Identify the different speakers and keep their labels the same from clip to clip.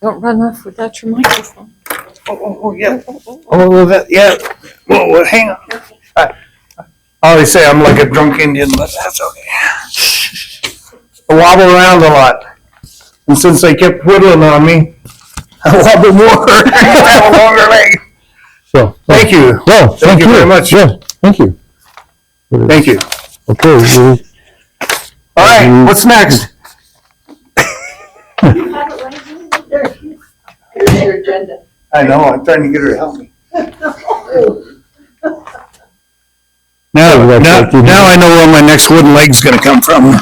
Speaker 1: Don't run off without your microphone.
Speaker 2: Yeah. Yeah. Well, hang on. I always say I'm like a drunk Indian, but that's okay. I wobble around a lot. And since they kept whittling on me, I wobble more. I have a longer leg.
Speaker 3: So,
Speaker 2: Thank you.
Speaker 3: well,
Speaker 2: Thank you very much.
Speaker 3: Yeah, thank you.
Speaker 2: Thank you.
Speaker 3: Okay,
Speaker 2: All right, what's next?
Speaker 4: Here's your agenda.
Speaker 2: I know, I'm trying to get her to help me. Now I know where my next wooden leg's gonna come from.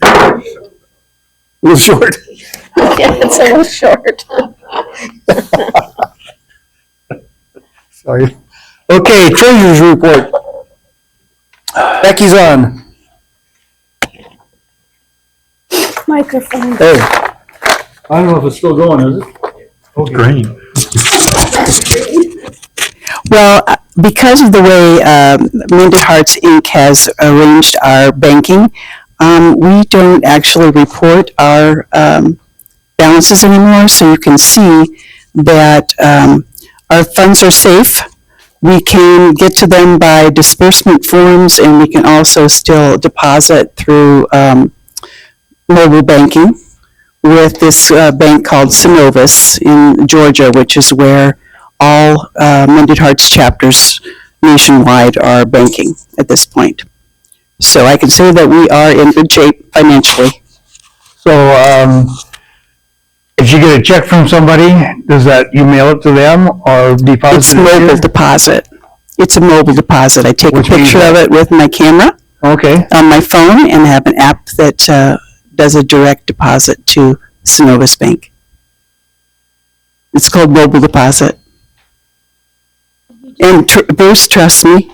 Speaker 2: A little short.
Speaker 1: Yeah, it's a little short.
Speaker 2: Sorry. Okay, treasurer's report. Becky's on.
Speaker 1: Microphone.
Speaker 2: Hey. I don't know if it's still going, is it?
Speaker 3: green.
Speaker 5: Well, because of the way Mended Hearts Inc. has arranged our banking, we don't actually report our balances anymore, so you can see that our funds are safe. We can get to them by disbursement forms, and we can also still deposit through mobile banking with this bank called Synovus in Georgia, which is where all Mended Hearts chapters nationwide are banking at this point. So I can say that we are in good shape financially.
Speaker 2: So, if you get a check from somebody, does that, you mail it to them or deposit
Speaker 5: It's
Speaker 2: it?
Speaker 5: mobile deposit. It's a mobile deposit. I take
Speaker 2: Which
Speaker 5: a picture
Speaker 2: means
Speaker 5: of it with my camera
Speaker 2: Okay,
Speaker 5: on my phone and have an app that does a direct deposit to Synovus Bank. It's called mobile deposit. And Bruce trusts me.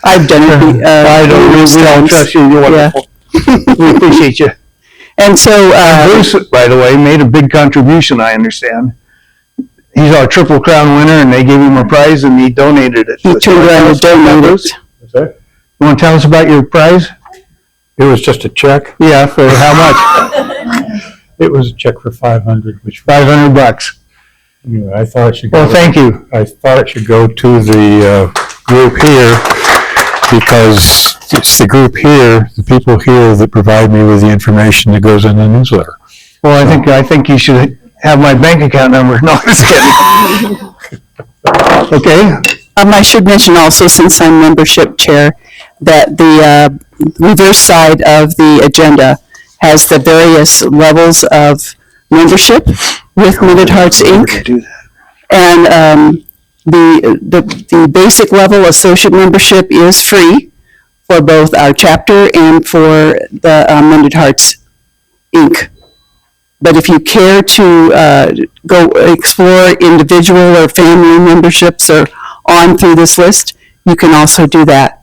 Speaker 5: I've done it.
Speaker 2: I don't, we don't trust you, you're wonderful. We appreciate you.
Speaker 5: And so,
Speaker 2: Bruce, by the way, made a big contribution, I understand. He's our Triple Crown winner, and they gave him a prize, and he donated it.
Speaker 5: he turned around and donated it.
Speaker 3: What's that?
Speaker 2: You want to tell us about your prize?
Speaker 3: It was just a check.
Speaker 2: Yeah, for how much?
Speaker 3: It was a check for 500, which
Speaker 2: $500.
Speaker 3: anyway, I thought it should go.
Speaker 2: Well, thank you.
Speaker 3: I thought it should go to the group here because it's the group here, the people here that provide me with the information that goes in the newsletter.
Speaker 2: Well, I think you should have my bank account number. No, I'm just kidding. Okay,
Speaker 5: I should mention also, since I'm membership chair, that the reverse side of the agenda has the various levels of membership with Mended Hearts Inc.
Speaker 2: do that.
Speaker 5: And the basic level associate membership is free for both our chapter and for the Mended Hearts Inc. But if you care to go explore individual or family memberships or on through this list, you can also do that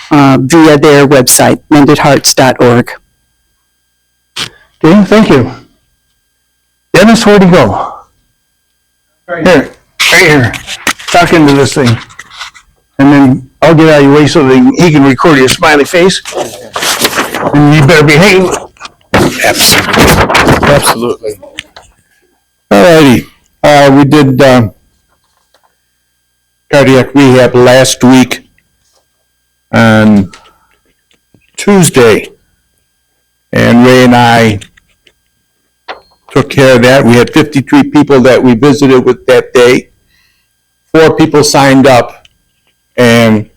Speaker 5: via their website, mendedhearts.org.
Speaker 2: Okay, thank you. Dennis, where'd he go? Right here. Talk into this thing. And then I'll get out of your way so that he can record your smiley face. And you better behave. Absolutely.
Speaker 6: Alrighty, we did cardiac rehab last week on Tuesday, and Ray and I took care of that. We had 53 people that we visited with that day. 4 people signed up, and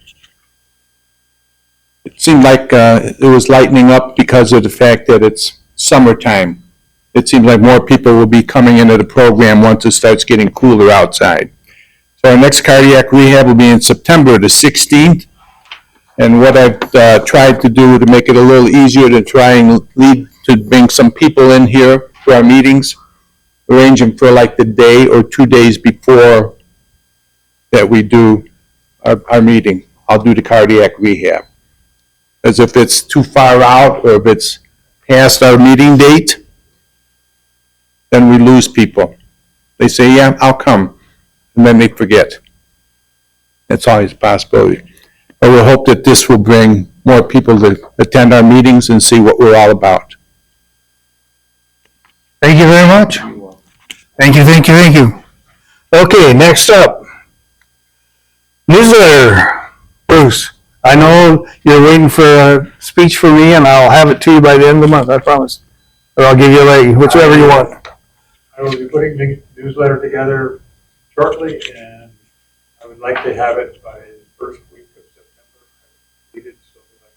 Speaker 6: it seemed like it was lightening up because of the fact that it's summertime. It seems like more people will be coming into the program once it starts getting cooler outside. So our next cardiac rehab will be in September the 16th. And what I've tried to do to make it a little easier to try and bring some people in here to our meetings, arrange them for like the day or 2 days before that we do our meeting. I'll do the cardiac rehab. As if it's too far out or if it's past our meeting date, then we lose people. They say, yeah, I'll come, and then they forget. That's always a possibility. But we'll hope that this will bring more people to attend our meetings and see what we're all about.
Speaker 2: Thank you very much. Thank you, thank you, thank you. Okay, next up. Newsletter. Bruce, I know you're waiting for a speech from me, and I'll have it to you by the end of the month, I promise. Or I'll give you a lady, whichever you want.
Speaker 4: I will be putting the newsletter together shortly, and I would like to have it by the first week of September. I need it so that I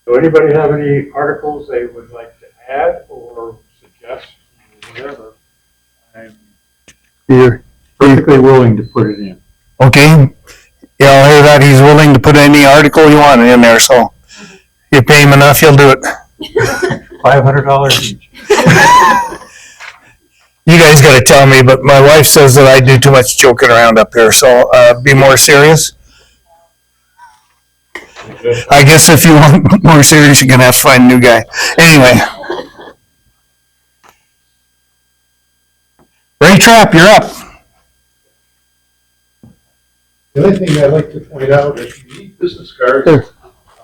Speaker 4: can. So anybody have any articles they would like to add or suggest, or whatever? I'm
Speaker 2: You're,
Speaker 4: perfectly willing to put it in.
Speaker 2: okay. Yeah, I'll hear that. He's willing to put any article you want in there, so you pay him enough, he'll do it.
Speaker 4: $500 each.
Speaker 2: You guys gotta tell me, but my wife says that I do too much joking around up here, so, be more serious. I guess if you want more serious, you're gonna have to find a new guy. Anyway. Ray Trapp, you're up.
Speaker 7: The only thing I'd like to point out is you need business cards.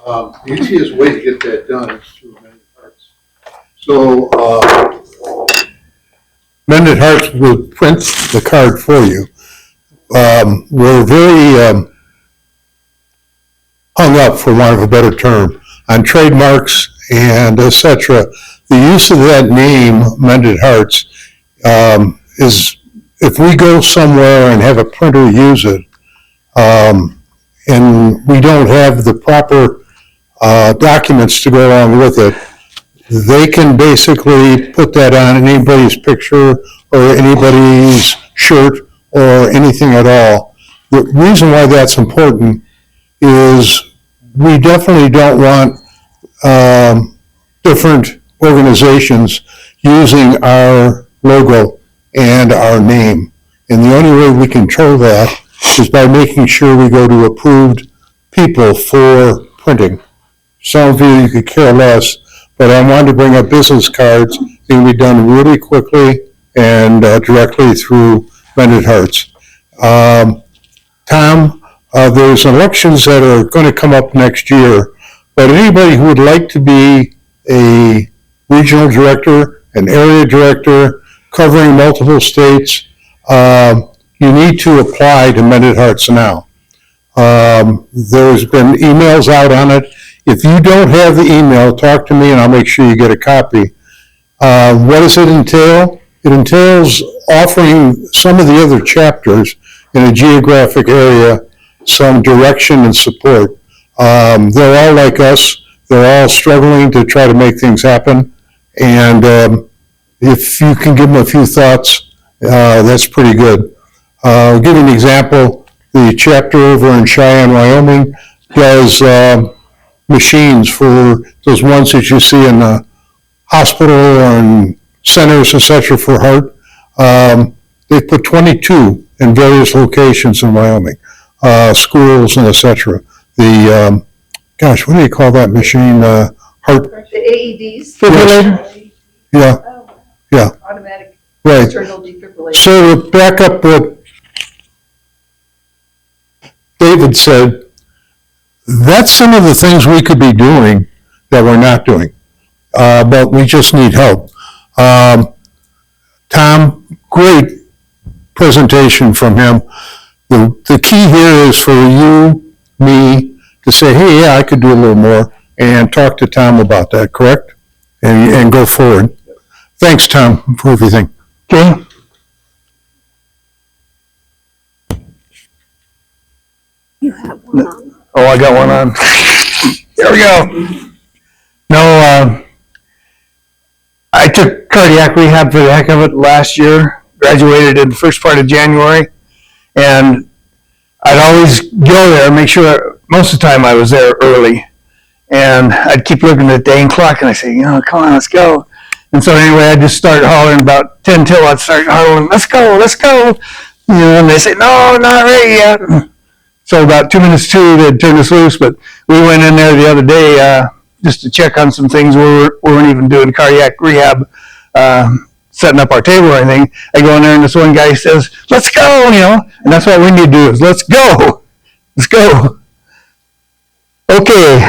Speaker 7: The easiest way to get that done is through Mended Hearts. So, Mended Hearts will print the card for you. We're very hung up, for want of a better term, on trademarks and et cetera. The use of that name, Mended Hearts, is if we go somewhere and have a printer use it, and we don't have the proper documents to go along with it, they can basically put that on anybody's picture or anybody's shirt or anything at all. The reason why that's important is we definitely don't want different organizations using our logo and our name. And the only way we control that is by making sure we go to approved people for printing. Some of you could care less, but I wanted to bring up business cards. They can be done really quickly and directly through Mended Hearts. Tom, there's elections that are going to come up next year, but anybody who would like to be a regional director, an area director, covering multiple states, you need to apply to Mended Hearts now. There's been emails out on it. If you don't have the email, talk to me and I'll make sure you get a copy. What does it entail? It entails offering some of the other chapters in a geographic area some direction and support. They're all like us. They're all struggling to try to make things happen. And if you can give them a few thoughts, that's pretty good. I'll give you an example. The chapter over in Cheyenne, Wyoming does machines for those ones that you see in the hospital and centers, etc. for heart. They've put 22 in various locations in Wyoming, schools and etc. The, gosh, what do you call that machine? Heart.
Speaker 8: The AEDs?
Speaker 2: Defibrillator?
Speaker 7: Yeah, yeah,
Speaker 8: Automatic
Speaker 7: right.
Speaker 8: external defibrillator.
Speaker 7: So to back up what David said, that's some of the things we could be doing that we're not doing, but we just need help. Tom, great presentation from him. The key here is for you, me, to say, hey, yeah, I could do a little more, and talk to Tom about that, correct? And go forward. Thanks, Tom, for everything.
Speaker 2: Okay.
Speaker 1: You have one on.
Speaker 2: Oh, I got one on. There we go. No, I took cardiac rehab for the heck of it last year, graduated in the first part of January, and I'd always go there, make sure, most of the time I was there early, and I'd keep looking at the dang clock, and I say, come on, let's go. And so anyway, I just started hollering about 10 till I'd start hollering, let's go, let's go. And they say, no, not ready yet. So about 2 minutes to, they'd turn us loose, but we went in there the other day just to check on some things. We weren't even doing cardiac rehab, setting up our table or anything. I go in there and this one guy says, let's go, and that's what we need to do is let's go. Let's go. Okay.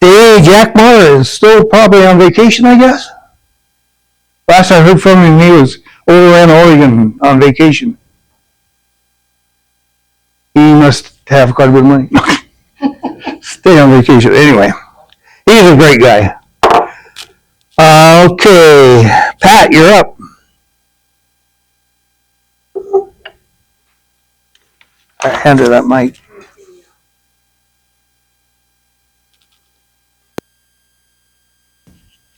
Speaker 2: Hey, Jack Moore is still probably on vacation, I guess. Last I heard from him, he was over in Oregon on vacation. He must have quite a bit of money. Stay on vacation. Anyway, he's a great guy. Okay, Pat, you're up. I hand her that mic.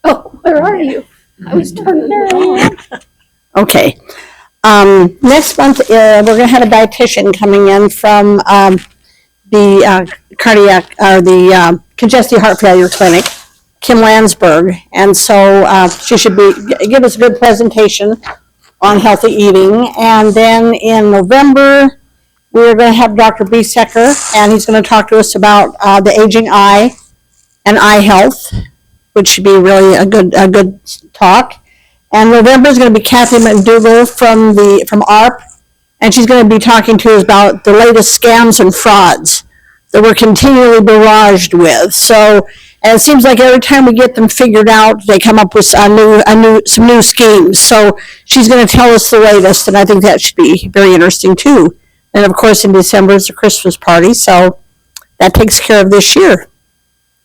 Speaker 1: Oh, where are you? I was turning around.
Speaker 9: Okay. Next month, we're gonna have a dietitian coming in from, the cardiac, or the congestive heart failure clinic, Kim Landsberg. And so, she should give us a good presentation on healthy eating. And then in November, we're gonna have Dr. Biesecker, and he's gonna talk to us about, the aging eye and eye health, which should be really a good talk. And November is going to be Kathy McDougall from ARP, and she's going to be talking to us about the latest scams and frauds that we're continually barraged with. So, and it seems like every time we get them figured out, they come up with some new schemes. So she's going to tell us the latest, and I think that should be very interesting too. And of course, in December is the Christmas party, so that takes care of this year.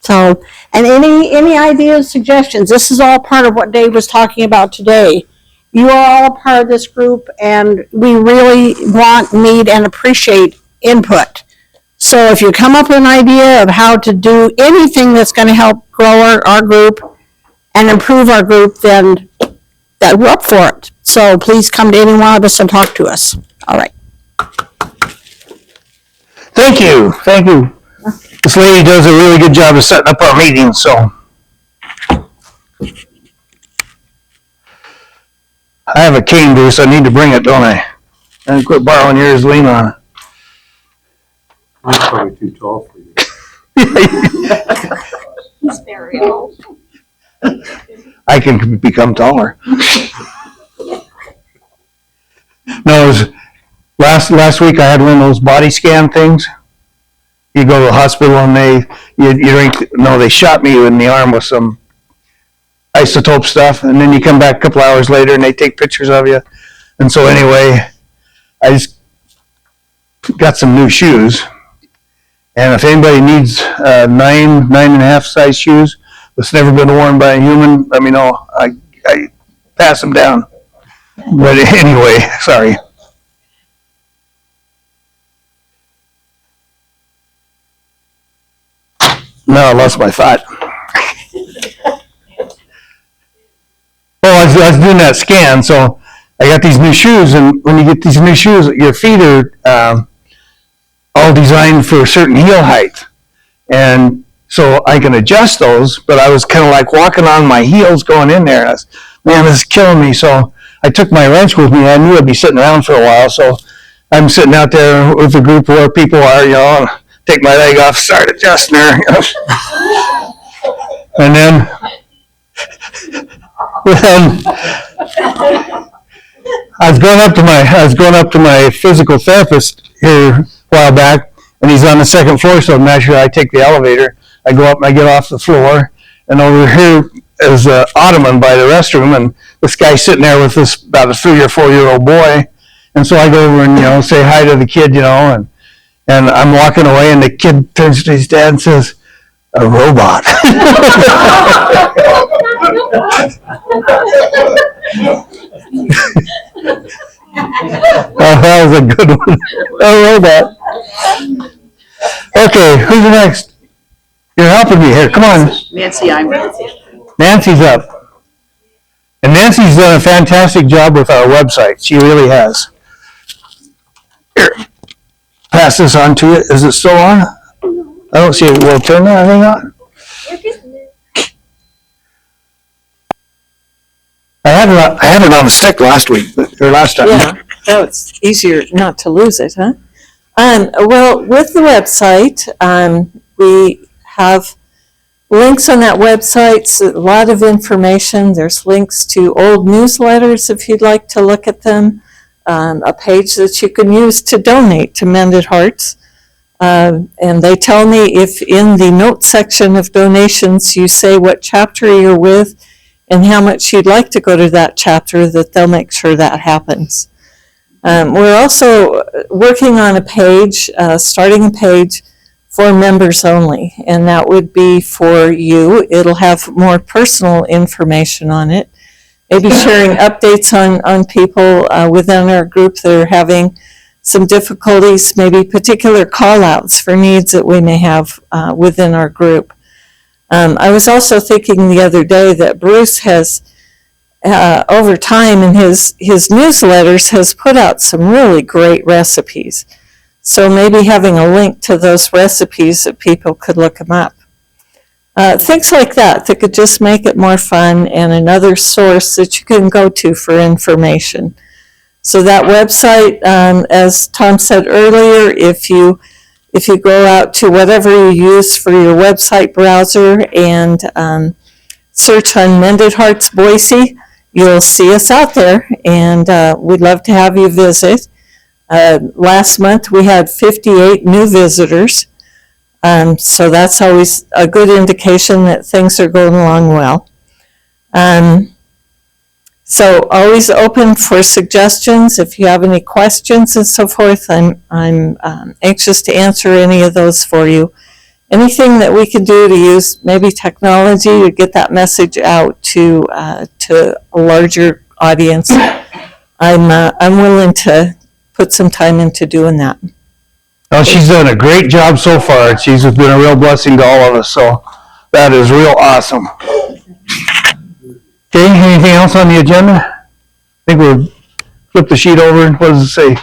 Speaker 9: So, and any ideas, suggestions? This is all part of what Dave was talking about today. You are all a part of this group, and we really want, need, and appreciate input. So if you come up with an idea of how to do anything that's going to help grow our group and improve our group, then that we're up for it. So please come to any one of us and talk to us. All right.
Speaker 2: Thank you. Thank you. This lady does a really good job of setting up our meetings, so. I have a cane, Bruce. I need to bring it, don't I? And quit borrowing yours, lean on it.
Speaker 4: I'm probably too tall for you.
Speaker 1: He's very old.
Speaker 2: I can become taller. No, it was last week I had one of those body scan things. You go to the hospital and they shot me in the arm with some isotope stuff, and then you come back a couple hours later and they take pictures of you. And so anyway, I just got some new shoes. And if anybody needs 9.5 size shoes that's never been worn by a human, let me know. I pass them down. But anyway, sorry. No, I lost my thought. Well, I was doing that scan, so I got these new shoes, and when you get these new shoes, your feet are all designed for a certain heel height. And so I can adjust those, but I was kind of like walking on my heels going in there. Man, this is killing me. So I took my wrench with me. I knew I'd be sitting around for a while, so I'm sitting out there with a group where people are, and take my leg off, start adjusting her. And then I was going up to my physical therapist here a while back, and he's on the second floor, so naturally I take the elevator. I go up and I get off the floor, and over here is an ottoman by the restroom, and this guy's sitting there with this about a 3 or 4 year old boy. And so I go over and say hi to the kid, and I'm walking away, and the kid turns to his dad and says, "A robot." Oh, that was a good one. A robot. Okay, who's next? You're helping me here. Come on.
Speaker 8: Nancy, I'm.
Speaker 2: Nancy's up. And Nancy's done a fantastic job with our website. She really has. Here. Pass this on to it. Is it still on? I don't see it. Will turn that thing on? I had it on the stick last week, or last time.
Speaker 10: Yeah, oh, it's easier not to lose it, huh? Well, with the website, we have links on that website, so a lot of information. There's links to old newsletters if you'd like to look at them. a page that you can use to donate to Mended Hearts. And they tell me if in the notes section of donations you say what chapter you're with and how much you'd like to go to that chapter, that they'll make sure that happens. We're also working on a page, starting a page for members only, and that would be for you. It'll have more personal information on it, maybe sharing updates on people within our group that are having some difficulties, maybe particular call-outs for needs that we may have within our group. I was also thinking the other day that Bruce has, over time in his newsletters, has put out some really great recipes. So maybe having a link to those recipes that people could look them up. Things like that could just make it more fun and another source that you can go to for information. So that website, as Tom said earlier, if you go out to whatever you use for your website browser and search on Mended Hearts Boise, you'll see us out there, and we'd love to have you visit. Last month we had 58 new visitors, so that's always a good indication that things are going along well. So always open for suggestions. If you have any questions and so forth, I'm anxious to answer any of those for you. Anything that we can do to use maybe technology to get that message out to a larger audience, I'm willing to put some time into doing that.
Speaker 2: Well, she's done a great job so far. She's been a real blessing to all of us, so that is real awesome. Okay, anything else on the agenda? I think we'll flip the sheet over. What does it say?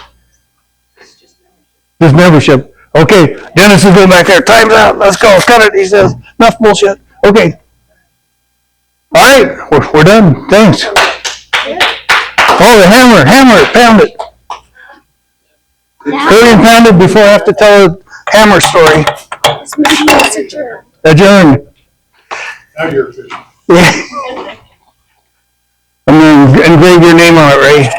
Speaker 2: Just membership. Okay, Dennis is going back there. Time's out. Let's go. Cut it, he says. Enough bullshit. Okay. All right, we're done. Thanks. Oh, the hammer, pound it. Hurry and pound it before I have to tell a hammer story. Adjourned.
Speaker 4: Now you're official.
Speaker 2: Yeah. I'm going to engrave your name on it, Ray.